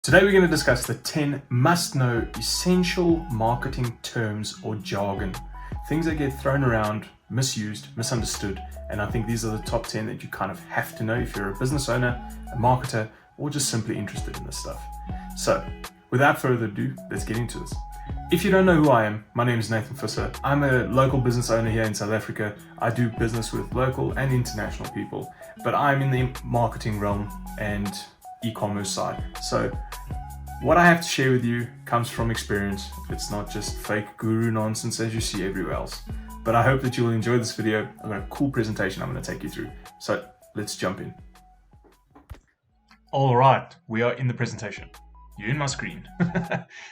Today we're going to discuss the 10 must-know essential marketing terms or jargon. Things that get thrown around, misused, misunderstood, and I think these are the top 10 that you kind of have to know if you're a business owner, a marketer, or just simply interested in this stuff. So, without further ado, let's get into this. If you don't know who I am, my name is Nathan Visser. I'm a local business owner here in South Africa. I do business with local and international people, but I'm in the marketing realm and e-commerce side. So what I have to share with you comes from experience. It's not just fake guru nonsense as you see everywhere else. But I hope that you will enjoy this video. I've got a cool presentation I'm going to take you through. So let's jump in. All right, we are in the presentation. You're in my screen.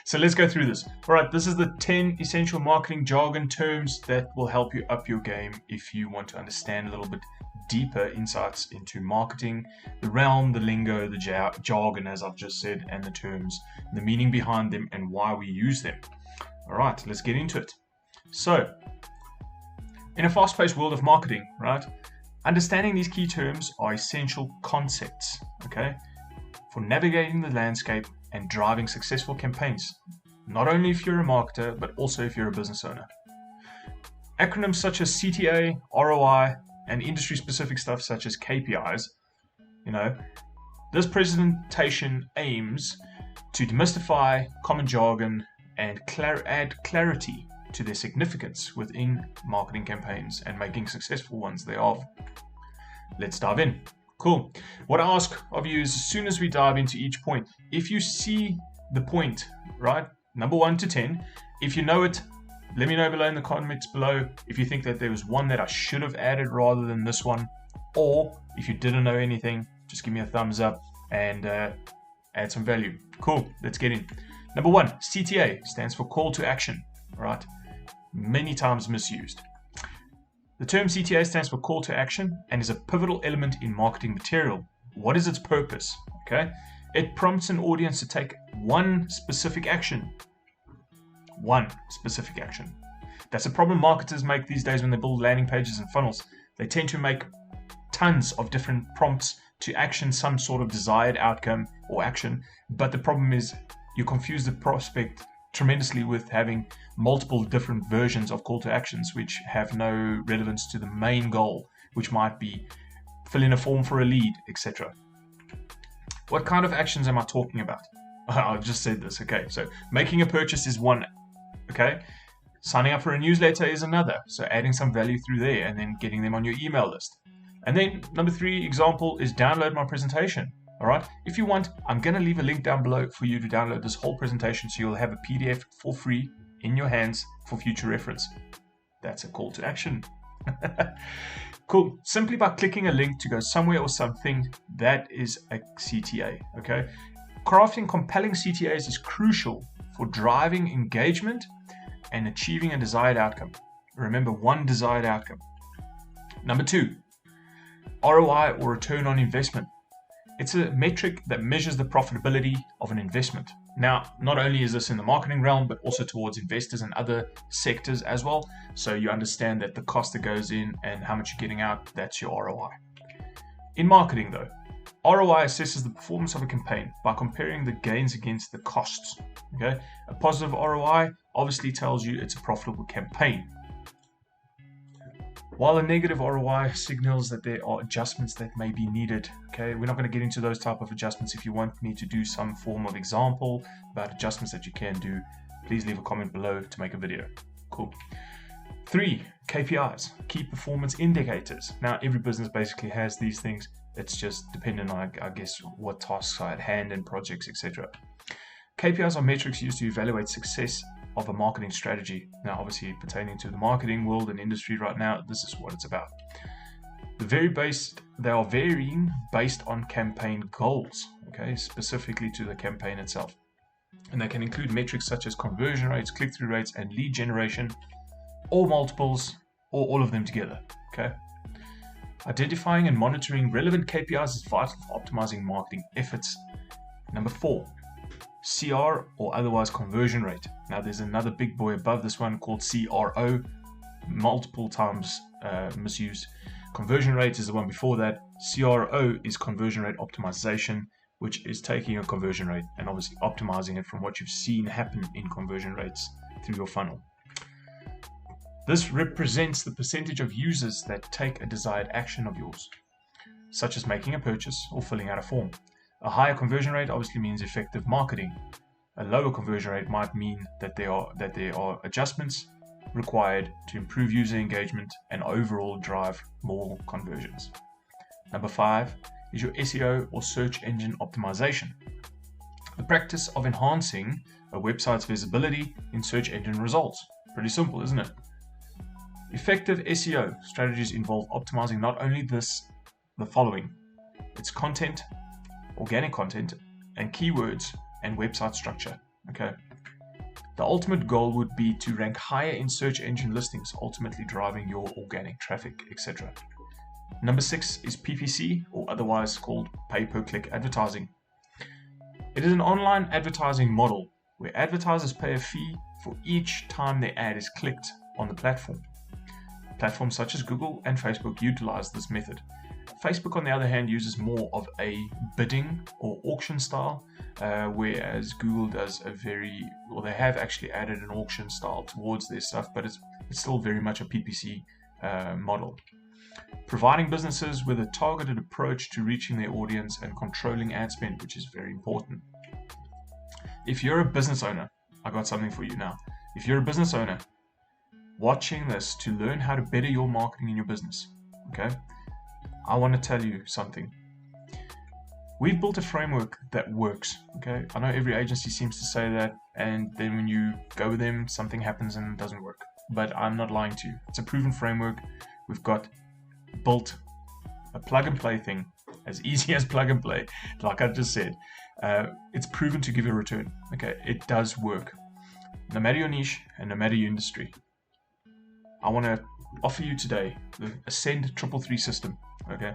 So let's go through this. All right, this is the 10 essential marketing jargon terms that will help you up your game if you want to understand a little bit deeper insights into marketing, the realm, the lingo, the jargon, as I've just said, and the terms, the meaning behind them, and why we use them. All right, let's get into it. So, in a fast-paced world of marketing, right, understanding these key terms are essential concepts, okay, for navigating the landscape and driving successful campaigns, not only if you're a marketer, but also if you're a business owner. Acronyms such as CTA, ROI, and industry-specific stuff such as KPIs, this presentation aims to demystify common jargon and add clarity to their significance within marketing campaigns and making successful ones thereof. Let's dive in. Cool. What I ask of you is, as soon as we dive into each point, if you see the point, right, number 1 to 10, if you know it, let me know below in the comments below if you think that there was one that I should have added rather than this one, or if you didn't know anything, just give me a thumbs up and add some value. Cool, let's get in. Number 1, CTA stands for call to action, right? Many times misused. The term CTA stands for call to action and is a pivotal element in marketing material. What is its purpose? Okay, it prompts an audience to take one specific action. One specific action. That's a problem marketers make these days when they build landing pages and funnels. They tend to make tons of different prompts to action some sort of desired outcome or action, but the problem is you confuse the prospect tremendously with having multiple different versions of call to actions which have no relevance to the main goal, which might be fill in a form for a lead, etc. What kind of actions am I talking about? I just said this. Okay, so making a purchase is one. Okay, signing up for a newsletter is another. So adding some value through there and then getting them on your email list. And then number 3 example is download my presentation. All right, if you want, I'm going to leave a link down below for you to download this whole presentation so you'll have a PDF for free in your hands for future reference. That's a call to action. Cool. Simply by clicking a link to go somewhere or something, that is a CTA. Okay, crafting compelling CTAs is crucial for driving engagement and achieving a desired outcome. Remember, one desired outcome. Number 2, ROI or return on investment. It's a metric that measures the profitability of an investment. Now, not only is this in the marketing realm, but also towards investors and other sectors as well. So you understand that the cost that goes in and how much you're getting out, that's your ROI. In marketing though, ROI assesses the performance of a campaign by comparing the gains against the costs. Okay, a positive ROI obviously tells you it's a profitable campaign, while a negative ROI signals that there are adjustments that may be needed. Okay, we're not going to get into those type of adjustments. If you want me to do some form of example about adjustments that you can do, please leave a comment below to make a video. Cool. 3, KPIs, key performance indicators. Now, every business basically has these things. It's just dependent on, I guess, what tasks are at hand and projects, etc. KPIs are metrics used to evaluate success of a marketing strategy. Now, obviously, pertaining to the marketing world and industry right now, this is what it's about. They are varying based on campaign goals, okay, specifically to the campaign itself. And they can include metrics such as conversion rates, click-through rates, and lead generation, or multiples, or all of them together, okay? Identifying and monitoring relevant KPIs is vital for optimizing marketing efforts. Number 4, CR or otherwise conversion rate. Now there's another big boy above this one called CRO, multiple times misused. Conversion rate is the one before that. CRO is conversion rate optimization, which is taking a conversion rate and obviously optimizing it from what you've seen happen in conversion rates through your funnel. This represents the percentage of users that take a desired action of yours, such as making a purchase or filling out a form. A higher conversion rate obviously means effective marketing. A lower conversion rate might mean that there are adjustments required to improve user engagement and overall drive more conversions. Number 5 is your SEO or search engine optimization. The practice of enhancing a website's visibility in search engine results. Pretty simple, isn't it? Effective SEO strategies involve optimizing not only the following: its content, organic content, and keywords and website structure. Okay. The ultimate goal would be to rank higher in search engine listings, ultimately driving your organic traffic, etc. Number 6 is PPC, or otherwise called pay-per-click advertising. It is an online advertising model where advertisers pay a fee for each time their ad is clicked on the platform. Platforms such as Google and Facebook utilize this method. Facebook, on the other hand, uses more of a bidding or auction style, whereas Google does they have actually added an auction style towards their stuff, but it's still very much a PPC model. Providing businesses with a targeted approach to reaching their audience and controlling ad spend, which is very important. If you're a business owner, I got something for you now. If you're a business owner watching this to learn how to better your marketing in your business, okay, I want to tell you something. We've built a framework that works, okay? I know every agency seems to say that, and then when you go with them, something happens and it doesn't work. But I'm not lying to you. It's a proven framework. We've got built a plug and play thing, as easy as plug and play, like I just said. It's proven to give a return, okay? It does work. No matter your niche and no matter your industry, I want to offer you today the Ascend 333 system, okay?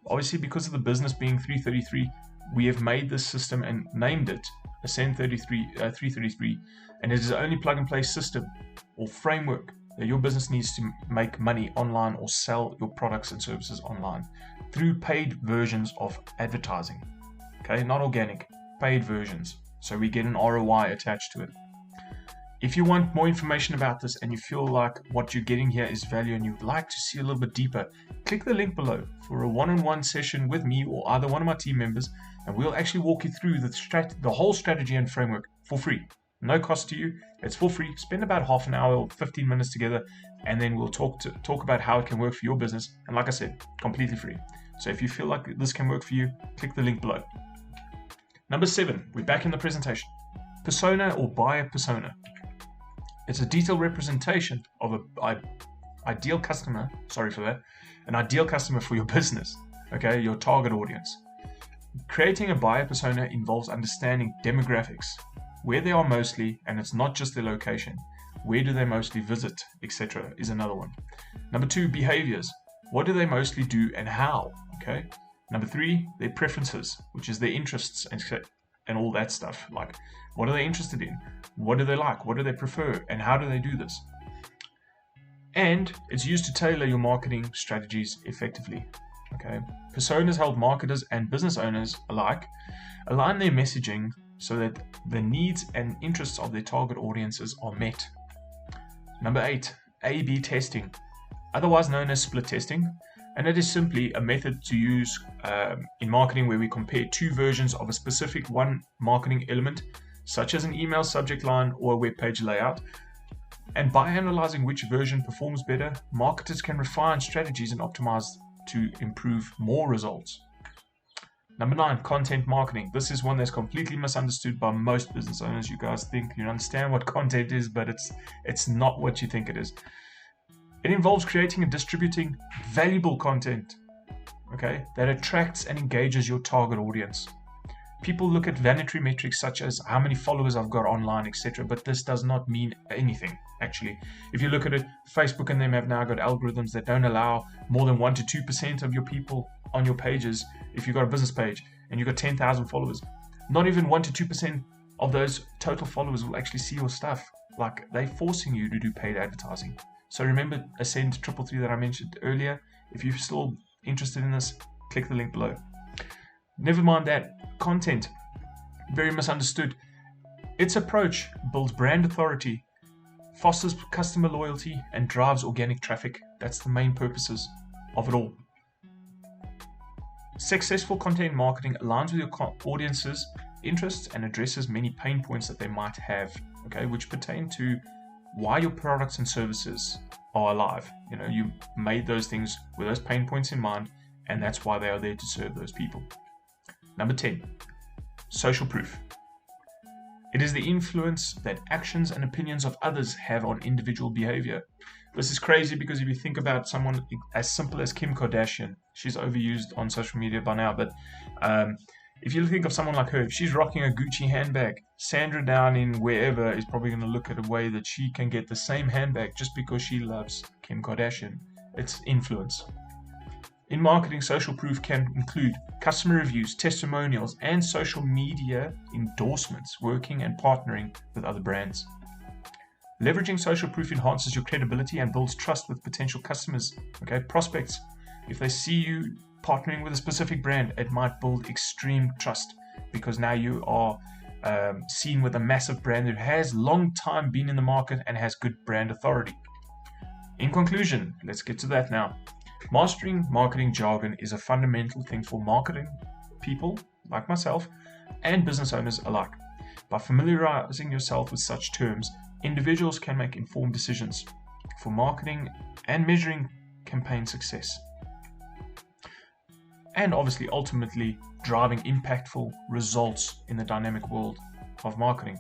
Obviously, because of the business being 333, we have made this system and named it Ascend 333, and it is the only plug and play system or framework that your business needs to make money online or sell your products and services online through paid versions of advertising, okay? Not organic, paid versions. So we get an ROI attached to it. If you want more information about this and you feel like what you're getting here is value and you'd like to see a little bit deeper, click the link below for a one-on-one session with me or either one of my team members, and we'll actually walk you through the whole strategy and framework for free. No cost to you. It's for free. Spend about half an hour or 15 minutes together, and then we'll talk about how it can work for your business. And like I said, completely free. So if you feel like this can work for you, click the link below. Number 7, we're back in the presentation. Persona or buyer persona. It's a detailed representation of an ideal customer for your business, okay, your target audience. Creating a buyer persona involves understanding demographics, where they are mostly, and it's not just their location, where do they mostly visit, etc. is another one. Number 2, behaviors. What do they mostly do and how, okay? Number 3, their preferences, which is their interests and all that stuff, like what are they interested in, what do they like, what do they prefer, and how do they do this. And it's used to tailor your marketing strategies effectively, okay? Personas help marketers and business owners alike align their messaging so that the needs and interests of their target audiences are met. Number 8, A/B testing, otherwise known as split testing, and it is simply a method to use in marketing where we compare two versions of a specific one marketing element, such as an email subject line or a web page layout. And by analyzing which version performs better, marketers can refine strategies and optimize to improve more results. Number 9, content marketing. This is one that's completely misunderstood by most business owners. You guys think you understand what content is, but it's not what you think it is. It involves creating and distributing valuable content, okay, that attracts and engages your target audience. People look at vanity metrics such as how many followers I've got online, etc., but this does not mean anything, actually. If you look at it, Facebook and them have now got algorithms that don't allow more than 1 to 2% of your people on your pages. If you've got a business page and you've got 10,000 followers, not even 1 to 2% of those total followers will actually see your stuff. Like, they're forcing you to do paid advertising. So remember Ascend 333 that I mentioned earlier. If you're still interested in this, click the link below. Never mind that. Content, very misunderstood. Its approach builds brand authority, fosters customer loyalty, and drives organic traffic. That's the main purposes of it all. Successful content marketing aligns with your audience's interests and addresses many pain points that they might have, okay, which pertain to why your products and services are alive. You know, you made those things with those pain points in mind, and that's why they are there to serve those people. Number 10, social proof. It is the influence that actions and opinions of others have on individual behavior. This is crazy because if you think about someone as simple as Kim Kardashian, she's overused on social media by now, but if you think of someone like her, if she's rocking a Gucci handbag, Sandra down in wherever is probably going to look at a way that she can get the same handbag just because she loves Kim Kardashian. It's influence. In marketing, social proof can include customer reviews, testimonials, and social media endorsements, working and partnering with other brands. Leveraging social proof enhances your credibility and builds trust with potential customers. Okay, prospects, if they see you partnering with a specific brand, it might build extreme trust because now you are seen with a massive brand that has long time been in the market and has good brand authority. In conclusion, let's get to that now. Mastering marketing jargon is a fundamental thing for marketing people like myself and business owners alike. By familiarizing yourself with such terms, individuals can make informed decisions for marketing and measuring campaign success, and obviously ultimately driving impactful results in the dynamic world of marketing.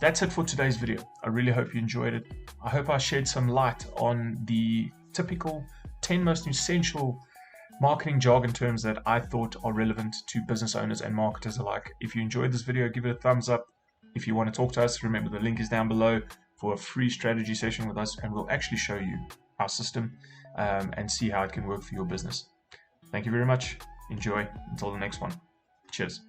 That's it for today's video. I really hope you enjoyed it. I hope I shed some light on the typical 10 most essential marketing jargon terms that I thought are relevant to business owners and marketers alike. If you enjoyed this video, give it a thumbs up. If you want to talk to us, remember the link is down below for a free strategy session with us, and we'll actually show you our system and see how it can work for your business. Thank you very much. Enjoy. Until the next one. Cheers.